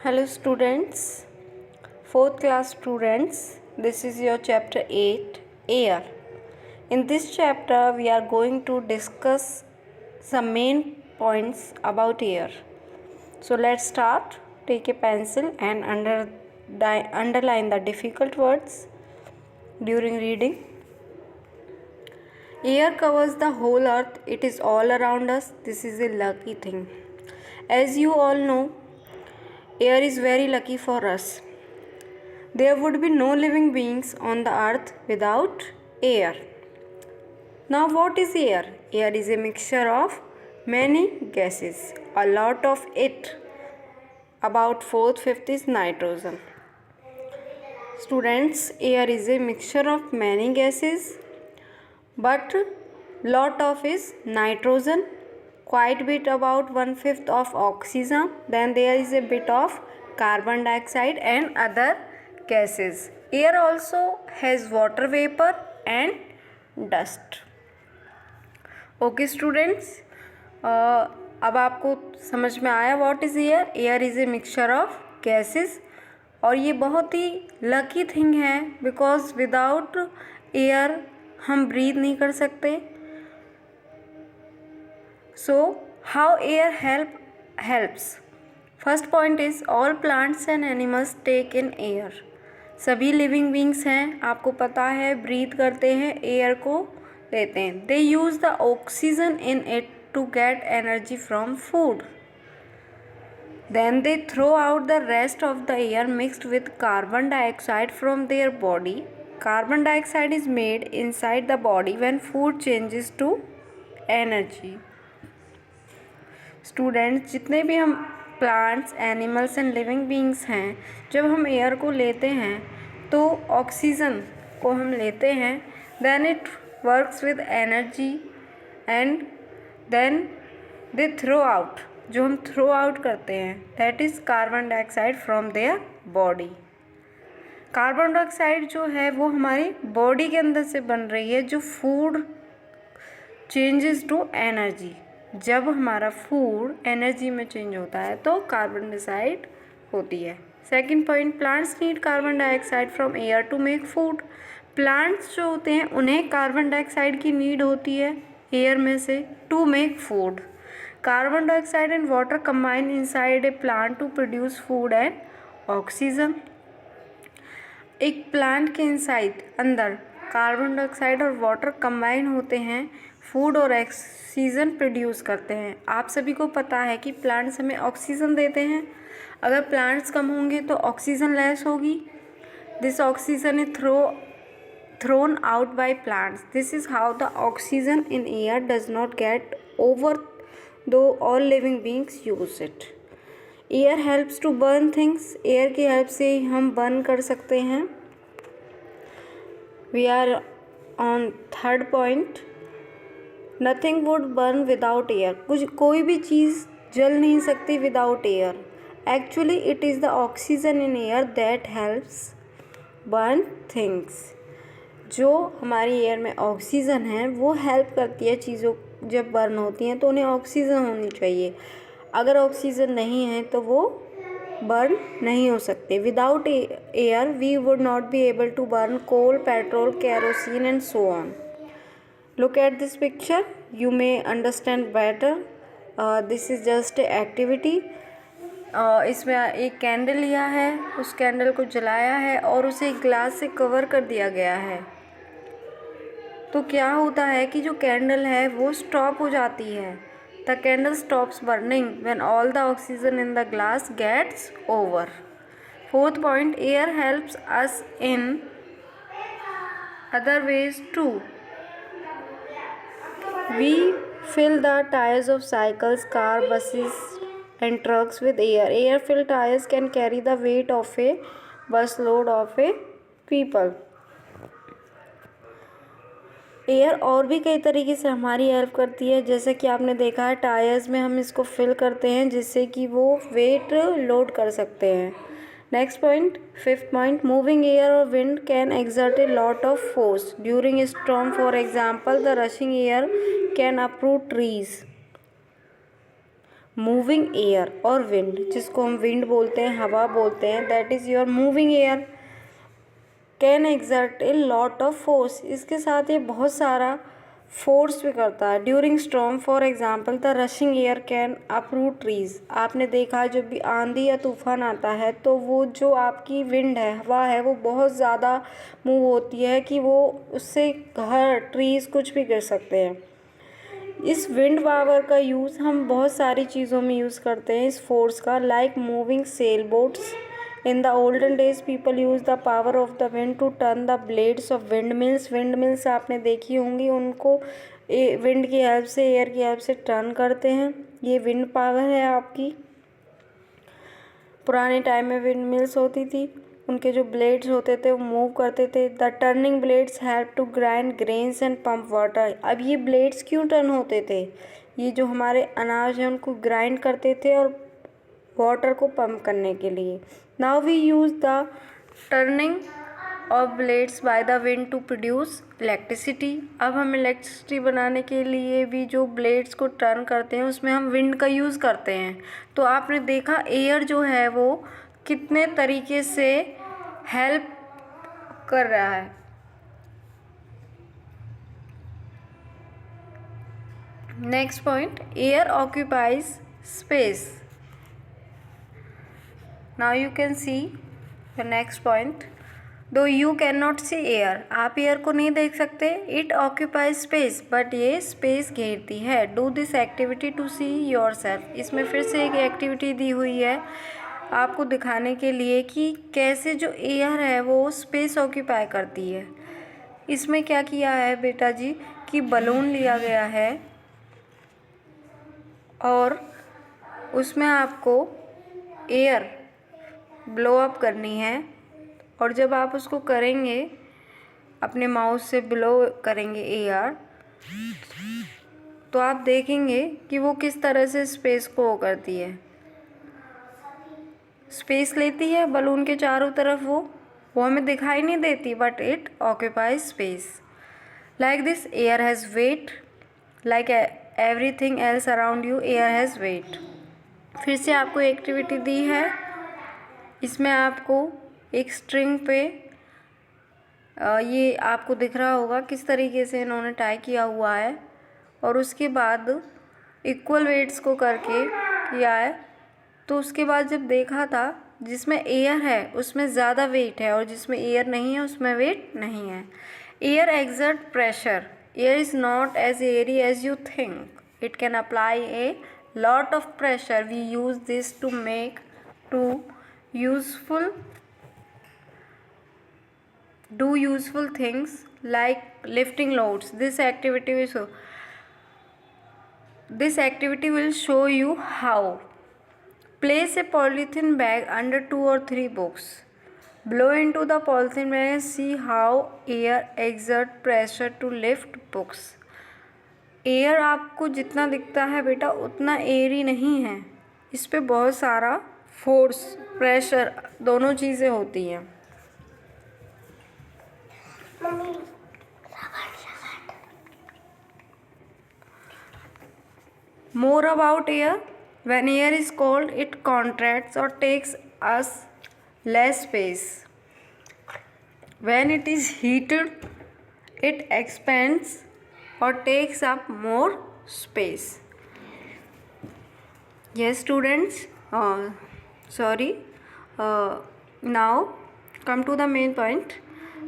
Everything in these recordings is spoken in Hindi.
Hello students, 4th class students, this is your chapter 8, Air. In this chapter we are going to discuss some main points about air. So let's start. Take a pencil and underline the difficult words during reading. Air covers the whole earth, it is all around us, this is a lucky thing. As you all know, air is very lucky for us. There would be no living beings on the earth without air. Now, what is air? Air is a mixture of many gases, a lot of it. About 4/5 is nitrogen. Students, air is a mixture of many gases, but lot of is nitrogen, quite bit about 1/5 of oxygen, then there is a bit of carbon dioxide and other gases. Air also has water vapor and dust. Okay students, अब आपको समझ में आया what is air. Air is a mixture of gases और ये बहुत ही लकी थिंग है बिकॉज विदाउट एयर हम ब्रीथ नहीं कर सकते. So, how air helps? First point is all plants and animals take in air. सभी लिविंग बींग्स हैं, आपको पता है, ब्रीथ करते हैं, एयर को लेते हैं. They use the oxygen in it to get energy from food. Then they throw out the rest of the air mixed with carbon dioxide from their body. Carbon dioxide is made inside the body when food changes to energy. Students, जितने भी हम plants, animals and living beings हैं, जब हम एयर को लेते हैं तो ऑक्सीजन को हम लेते हैं, then it works with energy and then they throw out. जो हम थ्रो आउट करते हैं that is carbon dioxide from their body. Carbon dioxide जो है वो हमारी बॉडी के अंदर से बन रही है, जो फूड चेंजेस टू एनर्जी. जब हमारा फूड एनर्जी में चेंज होता है तो कार्बन डाइऑक्साइड होती है. Second point, plants need carbon dioxide from air to make food. Plants जो होते हैं उन्हें कार्बन डाइऑक्साइड की नीड होती है एयर में से to make food. Carbon dioxide and water combine inside a plant to produce food and oxygen. एक प्लांट के इनसाइड अंदर कार्बन डाइऑक्साइड और वाटर कंबाइन होते हैं, फूड और ऑक्सीजन प्रोड्यूस करते हैं. आप सभी को पता है कि प्लांट्स हमें ऑक्सीजन देते हैं. अगर प्लांट्स कम होंगे तो ऑक्सीजन लेस होगी. This oxygen is thrown out by plants. This is how the oxygen in air does not get over though all living beings use it. Air helps to burn things. Air की हेल्प से हम बर्न कर सकते हैं. We are on third point, nothing would burn without air. कोई भी चीज़ जल नहीं सकती without air. Actually it is the oxygen in air that helps burn things. जो हमारी एयर में ऑक्सीजन है वो हेल्प करती है चीज़ों, जब बर्न होती हैं तो उन्हें ऑक्सीजन होनी चाहिए. अगर ऑक्सीजन नहीं है तो वो बर्न नहीं हो सकते. Without air we would not be able to burn coal, petrol, kerosene and so on. Look at this picture, you may understand better. This is just a activity. इसमें एक कैंडल लिया है, उस कैंडल को जलाया है और उसे एक ग्लास से कवर कर दिया गया है. तो क्या होता है कि जो कैंडल है वो स्टॉप हो जाती है. The candle stops burning when all the oxygen in the glass gets over. Fourth point, air helps us in other ways too. We fill the tires of cycles, car, buses and trucks with air. Air-filled tires can carry the weight of a bus load of a people. Air और भी कई तरीके से हमारी हेल्प करती है. जैसे कि आपने देखा है टायर्स में हम इसको फिल करते हैं जिससे कि वो वेट लोड कर सकते हैं. Next point, fifth point, moving air और wind can exert a lot of force during a storm. For example the rushing air can uproot trees. Moving air और विंड, जिसको हम विंड बोलते हैं, हवा बोलते हैं, that is your moving air, can exert a lot of force, इसके साथ ये बहुत सारा फोर्स भी करता है। During storm for example the rushing air can uproot trees, आपने देखा जब भी आंधी या तूफान आता है तो वो जो आपकी विंड है, हवा है, वो बहुत ज़्यादा मूव होती है कि वो उससे घर, ट्रीज कुछ भी गिर सकते हैं। इस विंड पावर का यूज़ हम बहुत सारी चीज़ों में यूज़ करते हैं, इस फोर्स का, like moving sail boats. In the olden days people used the power of the wind to turn the blades of windmills. windmills आपने देखी होंगी, उनको विंड की हेल्प से, एयर की हेल्प से टर्न करते हैं। ये विंड पावर है आपकी। पुराने टाइम में विंडमिल्स होती थी, उनके जो ब्लेड्स होते थे वो मूव करते थे। The turning blades help to grind grains and pump water. अब ये ब्लेड्स क्यों टर्न होते थे? ये जो हमारे अनाज हैं उनको ग्राइंड करते थे और वाटर को पंप करने के लिए। Now we use the turning of blades by the wind to produce electricity. अब हम इलेक्ट्रिसिटी बनाने के लिए भी जो ब्लेड्स को टर्न करते हैं उसमें हम विंड का यूज़ करते हैं। तो आपने देखा एयर जो है वो कितने तरीके से हेल्प कर रहा है। Next point, air occupies space. Now you can see the next point. Though you cannot see air, आप एयर को नहीं देख सकते, it occupies space, but ये स्पेस घेरती है। Do this activity to see yourself। इसमें फिर से एक एक्टिविटी दी हुई है आपको दिखाने के लिए कि कैसे जो एयर है वो स्पेस ऑक्यूपाई करती है। इसमें क्या किया है बेटा जी कि बलून लिया गया है और उसमें आपको एयर ब्लो अप करनी है, और जब आप उसको करेंगे, अपने माउस से ब्लो करेंगे एयर, तो आप देखेंगे कि वो किस तरह से स्पेस को वो करती है, स्पेस लेती है बलून के चारों तरफ। वो हमें दिखाई नहीं देती, but it occupies space. Like this air has wait, like everything else around you, air has wait. फिर से आपको एक्टिविटी दी है, इसमें आपको एक स्ट्रिंग पे ये आपको दिख रहा होगा किस तरीके से इन्होंने टाई किया हुआ है, और उसके बाद इक्वल वेट्स को करके किया है। तो उसके बाद जब देखा था जिसमें एयर है उसमें ज़्यादा वेट है और जिसमें एयर नहीं है उसमें वेट नहीं है। Air exert pressure. Air is not as airy as you think, it can apply a lot of pressure. We use this to make to do useful things like lifting loads. This activity will show you how. Place a polythene bag under 2 or 3 books. Blow into the polythene bag and see how air exert pressure to lift books. Air आपको जितना दिखता है बेटा उतना एयर ही नहीं है, इस पे बहुत सारा फोर्स, प्रेशर, दोनों चीज़ें होती हैं। More about air. When air is cold, it contracts or takes us less space. When it is heated, it expands or takes up more space. Yes, students. Now come to the main point.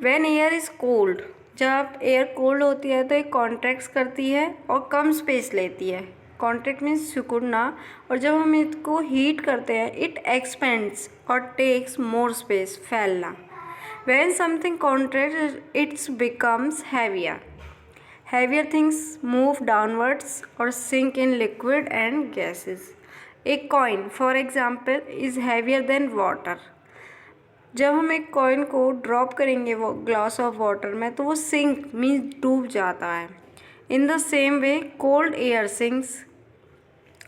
When air is cold, जब एयर कोल्ड होती है तो एक कॉन्ट्रैक्ट्स करती है और कम स्पेस लेती है। कॉन्ट्रैक्ट मीन्स सिकुड़ना, और जब हम इसको हीट करते हैं इट एक्सपेंड्स और टेक्स मोर स्पेस, फैलना। When something contract its becomes heavier. Heavier things move downwards और sink in liquid and gases. एक coin for example is heavier than water. जब हम एक कॉइन को ड्रॉप करेंगे वो ग्लास ऑफ वाटर में तो वो सिंक मीन्स डूब जाता है। In the same way cold air sinks,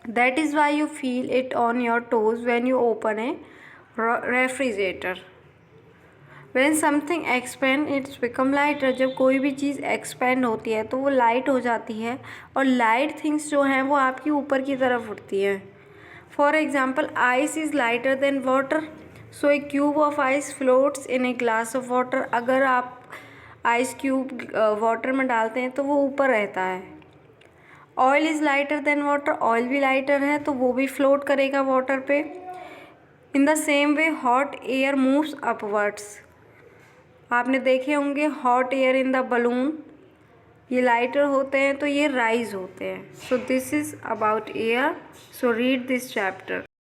that is why you feel it on your toes when you open A refrigerator. When something expand it's become lighter. जब कोई भी चीज़ एक्सपेंड होती है तो वो लाइट हो जाती है, और लाइट थिंग्स जो हैं वो आपकी ऊपर की तरफ उठती हैं। For example ice is lighter than water, so A cube of ice floats in a glass of water. अगर आप आइस क्यूब वाटर में डालते हैं तो वो ऊपर रहता है। Oil is lighter than water, oil भी लाइटर है तो वो भी फ्लोट करेगा वाटर पे। In the same way hot air moves upwards. आपने देखे होंगे hot air in the balloon, ये लाइटर होते हैं तो ये राइज होते हैं। So this is about air, so read this chapter.